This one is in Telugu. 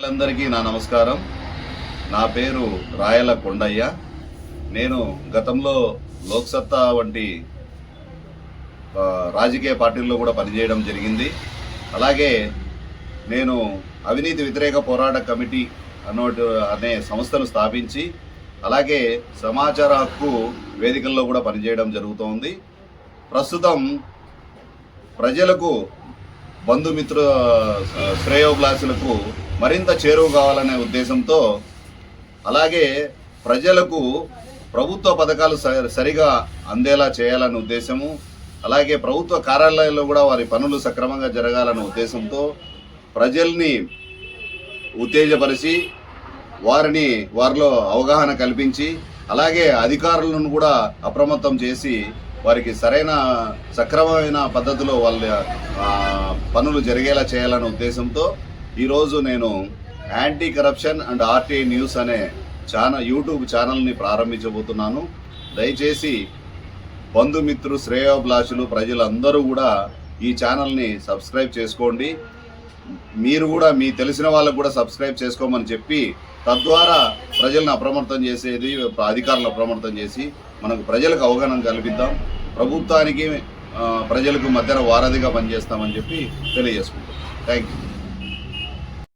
అందరికీ నా నమస్కారం. నా పేరు రాయల కొండయ్య. నేను గతంలో లోక్సత్తా వంటి రాజకీయ పార్టీల్లో కూడా పనిచేయడం జరిగింది. అలాగే నేను అవినీతి వ్యతిరేక పోరాట కమిటీ అనే సంస్థను స్థాపించి అలాగే సమాచార హక్కు వేదికల్లో కూడా పనిచేయడం జరుగుతోంది. ప్రస్తుతం ప్రజలకు బంధుమిత్ర శ్రేయోభిలాషులకు మరింత చేరువ కావాలనే ఉద్దేశంతో అలాగే ప్రజలకు ప్రభుత్వ పథకాలు సరిగా అందేలా చేయాలనే ఉద్దేశము, అలాగే ప్రభుత్వ కార్యాలయాల్లో కూడా వారి పనులు సక్రమంగా జరగాలనే ఉద్దేశంతో ప్రజల్ని ఉత్తేజపరిచి వారిలో అవగాహన కల్పించి అలాగే అధికారులను కూడా అప్రమత్తం చేసి వారికి సరైన సక్రమమైన పద్ధతిలో వాళ్ళ పనులు జరిగేలా చేయాలనే ఉద్దేశంతో ఈరోజు నేను anti corruption and RTI news అనే యూట్యూబ్ ఛానల్ని ప్రారంభించబోతున్నాను. దయచేసి బంధుమిత్రు శ్రేయోభిలాషులు ప్రజలందరూ కూడా ఈ ఛానల్ని సబ్స్క్రైబ్ చేసుకోండి. మీరు కూడా మీ తెలిసిన వాళ్ళకు కూడా సబ్స్క్రైబ్ చేసుకోమని చెప్పి తద్వారా ప్రజలను అప్రమత్తం చేసేది, అధికారులను అప్రమత్తం చేసి మనకు ప్రజలకు అవగాహన కల్పిద్దాం. ప్రభుత్వానికి ప్రజలకు మధ్యన వారధిగా పనిచేస్తామని చెప్పి తెలియజేసుకుంటాం. Thank you.